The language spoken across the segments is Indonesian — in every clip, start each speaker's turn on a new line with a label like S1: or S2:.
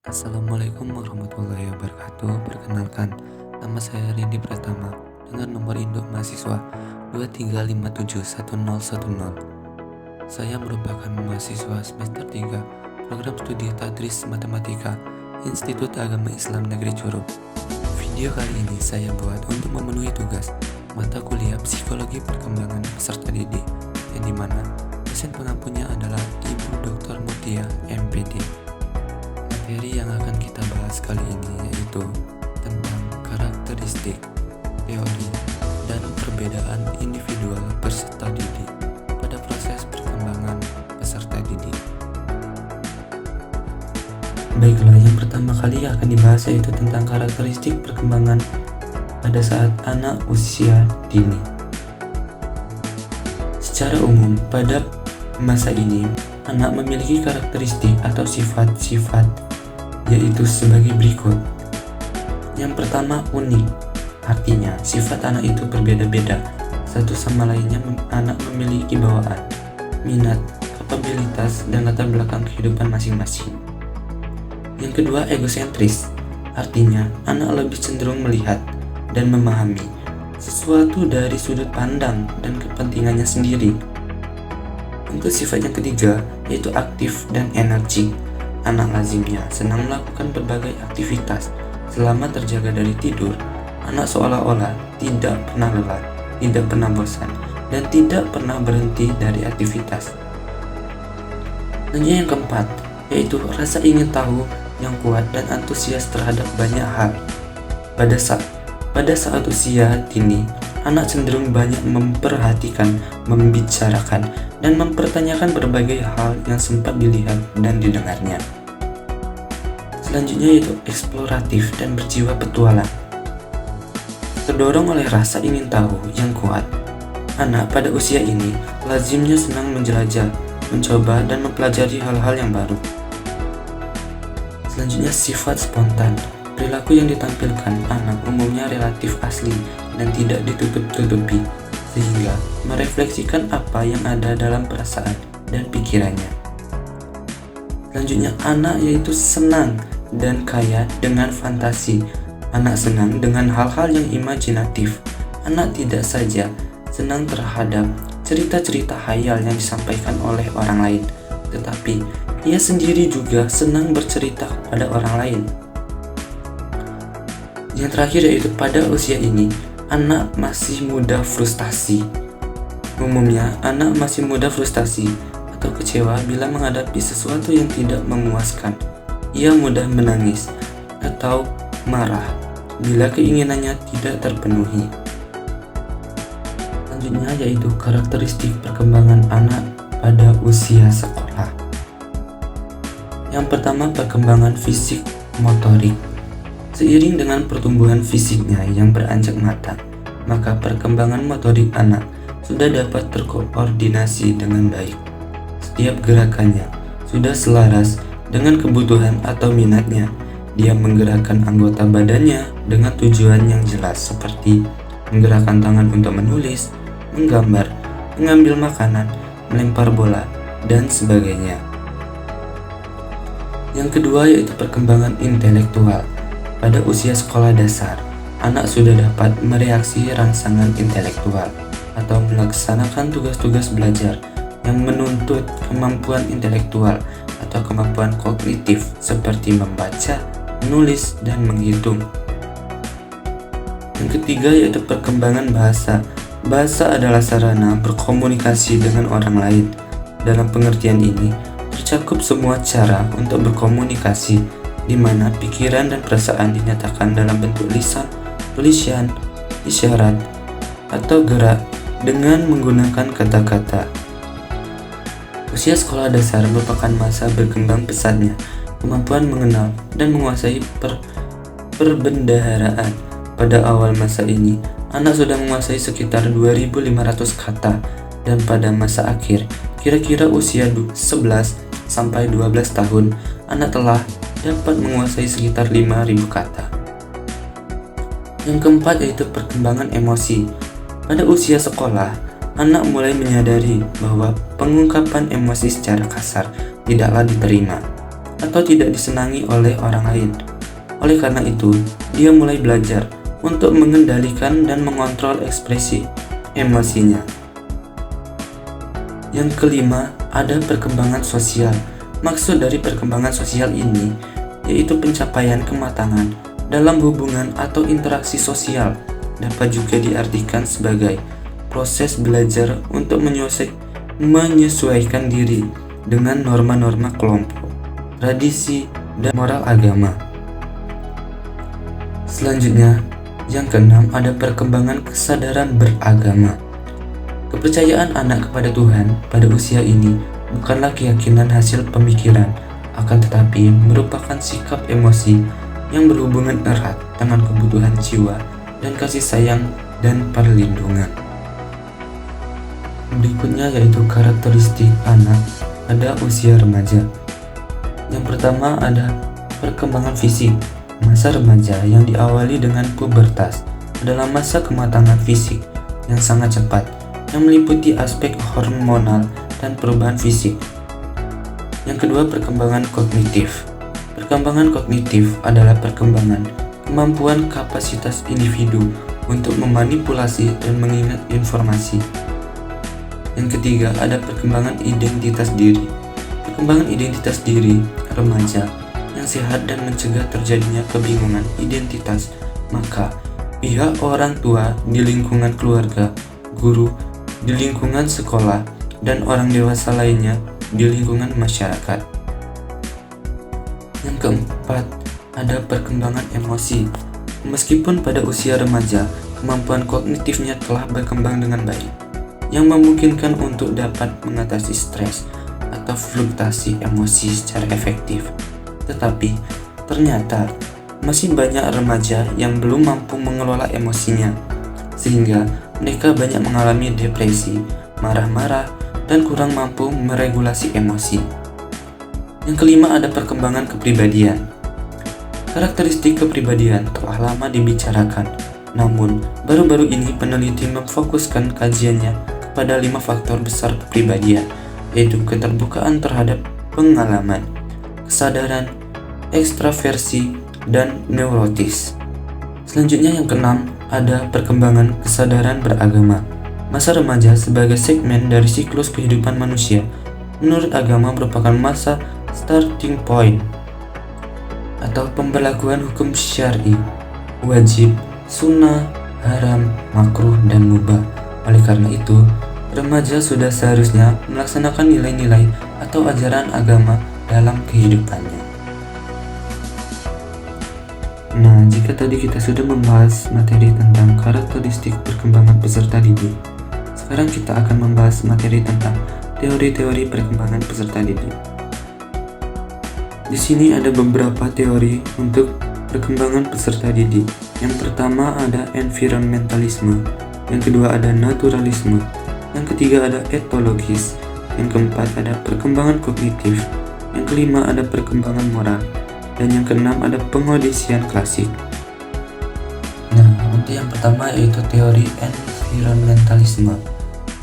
S1: Assalamualaikum warahmatullahi wabarakatuh. Perkenalkan, nama saya Rindy Pratama dengan nomor induk mahasiswa 23571010. Saya merupakan mahasiswa semester 3 program studi Tadris Matematika Institut Agama Islam Negeri Curup. Video kali ini saya buat untuk memenuhi tugas mata kuliah Psikologi Perkembangan Peserta Didik, yang dimana dosen pengampunya adalah Ibu Dr. Mutia MPD. Materi yang akan kita bahas kali ini yaitu tentang karakteristik, teori, dan perbedaan individual peserta didik pada proses perkembangan peserta didik. Baiklah, yang pertama kali akan dibahas yaitu tentang karakteristik perkembangan pada saat anak usia dini. Secara umum, pada masa ini, anak memiliki karakteristik atau sifat-sifat yaitu sebagai berikut. Yang pertama, unik. Artinya, sifat anak itu berbeda-beda. Satu sama lainnya anak memiliki bawaan, minat, kapabilitas, dan latar belakang kehidupan masing-masing. Yang kedua, egosentris. Artinya, anak lebih cenderung melihat dan memahami sesuatu dari sudut pandang dan kepentingannya sendiri. Untuk sifat yang ketiga, yaitu aktif dan energik. Anak lazimnya senang melakukan berbagai aktivitas. Selama terjaga dari tidur, anak seolah-olah tidak pernah lelah, tidak pernah bosan, dan tidak pernah berhenti dari aktivitas. Selanjutnya yang keempat, yaitu rasa ingin tahu yang kuat dan antusias terhadap banyak hal. Pada saat usia dini, anak cenderung banyak memperhatikan, membicarakan, dan mempertanyakan berbagai hal yang sempat dilihat dan didengarnya. Selanjutnya yaitu eksploratif dan berjiwa petualang. Terdorong oleh rasa ingin tahu yang kuat, anak pada usia ini lazimnya senang menjelajah, mencoba, dan mempelajari hal-hal yang baru. Selanjutnya sifat spontan. Perilaku yang ditampilkan anak umumnya relatif asli dan tidak ditutup-tutupi, sehingga merefleksikan apa yang ada dalam perasaan dan pikirannya. Selanjutnya, anak yaitu senang dan kaya dengan fantasi. Anak senang dengan hal-hal yang imajinatif. Anak tidak saja senang terhadap cerita-cerita khayal yang disampaikan oleh orang lain, tetapi ia sendiri juga senang bercerita kepada orang lain. Yang terakhir yaitu pada usia ini, anak masih mudah frustasi. Umumnya, anak masih mudah frustasi atau kecewa bila menghadapi sesuatu yang tidak memuaskan. Ia mudah menangis atau marah bila keinginannya tidak terpenuhi. Selanjutnya yaitu karakteristik perkembangan anak pada usia sekolah. Yang pertama, perkembangan fisik motorik. Seiring dengan pertumbuhan fisiknya yang beranjak matang, maka perkembangan motorik anak sudah dapat terkoordinasi dengan baik. Setiap gerakannya sudah selaras dengan kebutuhan atau minatnya. Dia menggerakkan anggota badannya dengan tujuan yang jelas, seperti menggerakkan tangan untuk menulis, menggambar, mengambil makanan, melempar bola, dan sebagainya. Yang kedua yaitu perkembangan intelektual. Pada usia sekolah dasar, anak sudah dapat mereaksi rangsangan intelektual atau melaksanakan tugas-tugas belajar yang menuntut kemampuan intelektual atau kemampuan kognitif seperti membaca, menulis, dan menghitung. Yang ketiga yaitu perkembangan bahasa. Bahasa adalah sarana berkomunikasi dengan orang lain. Dalam pengertian ini, tercakup semua cara untuk berkomunikasi, di mana pikiran dan perasaan dinyatakan dalam bentuk lisan, tulisan, isyarat, atau gerak dengan menggunakan kata-kata. Usia sekolah dasar merupakan masa berkembang pesatnya kemampuan mengenal dan menguasai perbendaharaan. Pada awal masa ini, anak sudah menguasai sekitar 2.500 kata, dan pada masa akhir, kira-kira usia 11 sampai 12 tahun, anak telah dapat menguasai sekitar 5.000 kata. Yang keempat yaitu perkembangan emosi. Pada usia sekolah, anak mulai menyadari bahwa pengungkapan emosi secara kasar tidaklah diterima. atau tidak disenangi oleh orang lain. Oleh karena itu, dia mulai belajar untuk mengendalikan dan mengontrol ekspresi emosinya. Yang kelima, ada perkembangan sosial. Maksud dari perkembangan sosial ini yaitu pencapaian kematangan dalam hubungan atau interaksi sosial. Dapat juga diartikan sebagai proses belajar untuk menyesuaikan diri dengan norma-norma kelompok, tradisi, dan moral agama. Selanjutnya, yang keenam, ada perkembangan kesadaran beragama. Kepercayaan anak kepada Tuhan pada usia ini bukanlah keyakinan hasil pemikiran, akan tetapi merupakan sikap emosi yang berhubungan erat dengan kebutuhan jiwa dan kasih sayang dan perlindungan. Berikutnya yaitu karakteristik anak pada usia remaja. Yang pertama ada perkembangan fisik. Masa remaja yang diawali dengan pubertas adalah masa kematangan fisik yang sangat cepat, yang meliputi aspek hormonal dan perubahan fisik. Yang kedua, perkembangan kognitif. Perkembangan kognitif adalah perkembangan kemampuan kapasitas individu untuk memanipulasi dan mengingat informasi. Yang ketiga, ada perkembangan identitas diri. Perkembangan identitas diri remaja yang sehat dan mencegah terjadinya kebingungan identitas, maka pihak orang tua di lingkungan keluarga, guru di lingkungan sekolah, dan orang dewasa lainnya di lingkungan masyarakat. Yang keempat, ada perkembangan emosi. Meskipun pada usia remaja, kemampuan kognitifnya telah berkembang dengan baik, yang memungkinkan untuk dapat mengatasi stres atau fluktuasi emosi secara efektif. Tetapi, ternyata masih banyak remaja yang belum mampu mengelola emosinya, sehingga mereka banyak mengalami depresi, marah-marah, dan kurang mampu meregulasi emosi. Yang kelima, ada perkembangan kepribadian. Karakteristik kepribadian telah lama dibicarakan, namun baru-baru ini peneliti memfokuskan kajiannya kepada 5 faktor besar kepribadian, yaitu keterbukaan terhadap pengalaman, kesadaran, ekstraversi, dan neurotis. Selanjutnya yang keenam, ada perkembangan kesadaran beragama. Masa remaja sebagai segmen dari siklus kehidupan manusia, menurut agama merupakan masa starting point atau pemberlakuan hukum syar'i, wajib, sunnah, haram, makruh, dan mubah. Oleh karena itu, remaja sudah seharusnya melaksanakan nilai-nilai atau ajaran agama dalam kehidupannya. Nah, jika tadi kita sudah membahas materi tentang karakteristik perkembangan peserta didik, sekarang kita akan membahas materi tentang teori-teori perkembangan peserta didik. Di sini ada beberapa teori untuk perkembangan peserta didik. Yang pertama ada environmentalisme, yang kedua ada naturalisme, yang ketiga ada etologis, yang keempat ada perkembangan kognitif, yang kelima ada perkembangan moral, dan yang keenam ada pengodisian klasik. Nah, untuk yang pertama yaitu teori environmentalisme.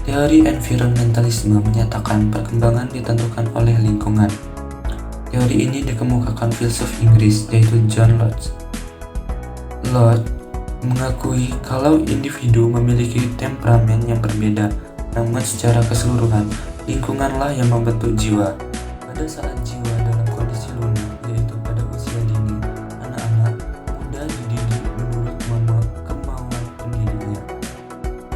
S1: Teori environmentalisme menyatakan perkembangan ditentukan oleh lingkungan. Teori ini dikemukakan filsuf Inggris yaitu John Locke. Locke mengakui kalau individu memiliki temperamen yang berbeda, namun secara keseluruhan lingkunganlah yang membentuk jiwa. Pada saat jiwa dalam kondisi lunak, yaitu pada usia dini, anak-anak mudah dididik menurut kemauan pendidiknya.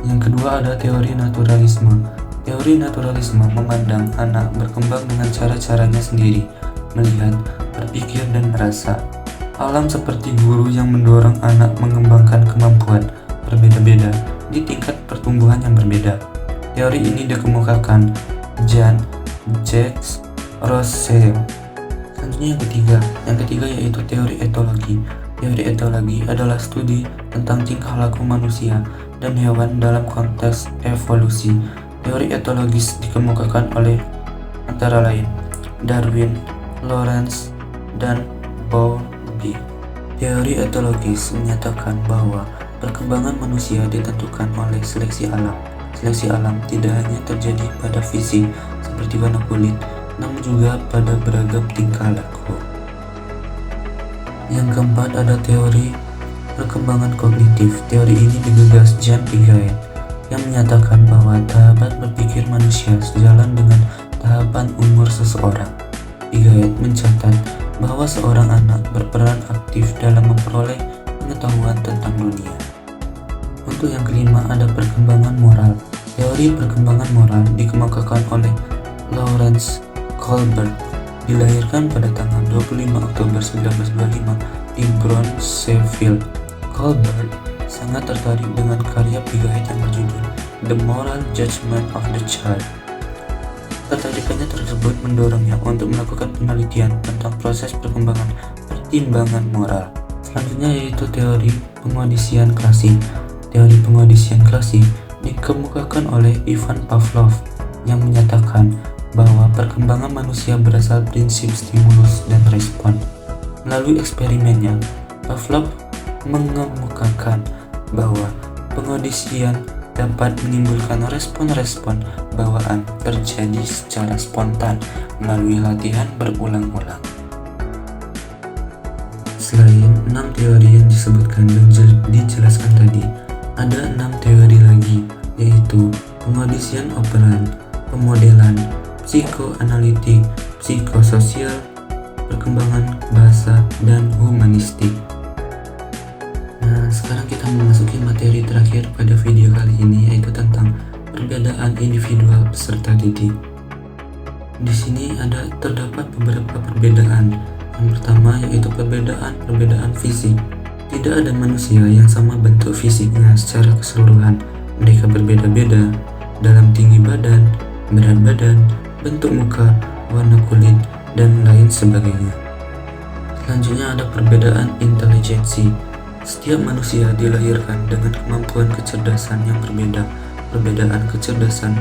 S1: Yang kedua ada teori naturalisme. Teori naturalisme memandang anak berkembang dengan cara-caranya sendiri, melihat, berpikir, dan merasa. Alam seperti guru yang mendorong anak mengembangkan kemampuan berbeda-beda di tingkat pertumbuhan yang berbeda. Teori ini dikemukakan Jean-Jacques Rousseau. Selanjutnya yang ketiga yaitu teori etologi. Teori etologi adalah studi tentang tingkah laku manusia dan hewan dalam konteks evolusi. Teori etologis dikemukakan oleh antara lain Darwin, Lawrence, dan Bowlby. Teori etologis menyatakan bahwa perkembangan manusia ditentukan oleh seleksi alam. Seleksi alam tidak hanya terjadi pada fisik seperti warna kulit, namun juga pada beragam tingkah laku. Yang keempat ada teori perkembangan kognitif. Teori ini digagas Jan Piaget yang menyatakan bahwa tahapan berpikir manusia sejalan dengan tahapan umur seseorang. Piaget mencatat bahwa seorang anak berperan aktif dalam memperoleh pengetahuan tentang dunia. Untuk yang kelima ada perkembangan moral. Teori perkembangan moral dikemukakan oleh Lawrence Kohlberg, dilahirkan pada tanggal 25 Oktober 1925 di Bronxville. Kohlberg sangat tertarik dengan karya Piaget yang berjudul The Moral Judgment of the Child. Ketertarikannya tersebut mendorongnya untuk melakukan penelitian tentang proses perkembangan pertimbangan moral. Selanjutnya yaitu teori pengodisian klasik. Teori pengodisian klasik dikemukakan oleh Ivan Pavlov yang menyatakan bahwa perkembangan manusia berasal prinsip stimulus dan respon. Melalui eksperimennya, Pavlov mengemukakan bahwa pengodisian dapat menimbulkan respon-respon bawaan terjadi secara spontan melalui latihan berulang-ulang. Selain 6 teori yang disebutkan dan dijelaskan tadi, ada 6 teori lagi, yaitu pengodisian operan, pemodelan, psikoanalitik, psikososial, perkembangan bahasa, dan humanistik. Nah, sekarang kita memasuki materi terakhir pada video kali ini, yaitu tentang perbedaan individual peserta didik. Di sini terdapat beberapa perbedaan. Yang pertama yaitu perbedaan fisik. Tidak ada manusia yang sama bentuk fisiknya secara keseluruhan. Mereka berbeda-beda dalam tinggi badan, berat badan, bentuk muka, warna kulit, dan lain sebagainya. Selanjutnya ada perbedaan intelijensi. Setiap manusia dilahirkan dengan kemampuan kecerdasan yang berbeda. Perbedaan kecerdasan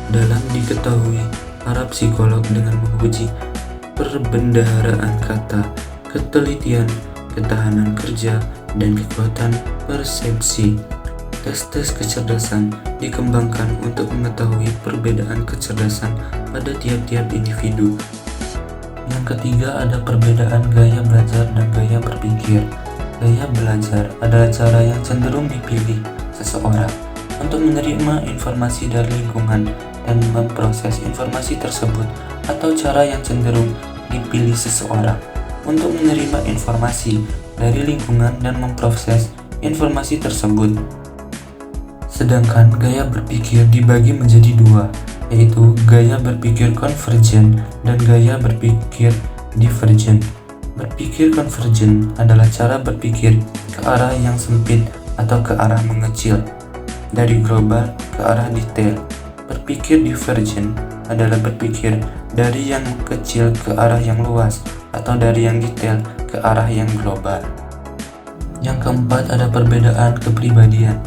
S1: dalam diketahui para psikolog dengan menguji perbendaharaan kata, ketelitian, ketahanan kerja, dan kekuatan persepsi. Tes-tes kecerdasan dikembangkan untuk mengetahui perbedaan kecerdasan pada tiap-tiap individu. Yang ketiga ada perbedaan gaya belajar dan gaya berpikir. Gaya belajar adalah cara yang cenderung dipilih seseorang untuk menerima informasi dari lingkungan dan memproses informasi tersebut, atau cara yang cenderung dipilih seseorang untuk menerima informasi dari lingkungan dan memproses informasi tersebut. Sedangkan gaya berpikir dibagi menjadi dua, yaitu gaya berpikir konvergen dan gaya berpikir divergen. Berpikir konvergen adalah cara berpikir ke arah yang sempit atau ke arah mengecil, dari global ke arah detail. Berpikir divergen adalah berpikir dari yang kecil ke arah yang luas, atau dari yang detail ke arah yang global. Yang keempat ada perbedaan kepribadian.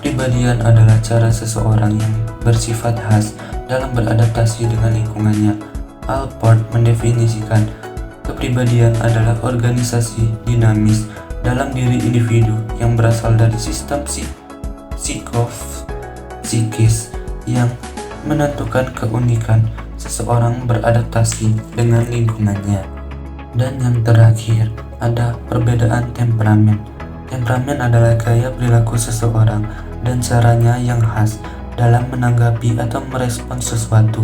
S1: Kepribadian adalah cara seseorang yang bersifat khas dalam beradaptasi dengan lingkungannya. Alport mendefinisikan kepribadian adalah organisasi dinamis dalam diri individu yang berasal dari sistem psikis yang menentukan keunikan seseorang beradaptasi dengan lingkungannya. Dan yang terakhir ada perbedaan temperamen. Temperamen adalah gaya perilaku seseorang dan caranya yang khas dalam menanggapi atau merespon sesuatu.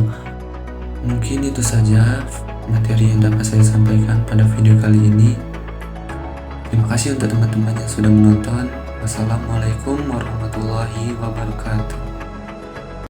S1: Mungkin itu saja materi yang dapat saya sampaikan pada video kali ini. Terima kasih untuk teman-teman yang sudah menonton. Wassalamualaikum warahmatullahi wabarakatuh.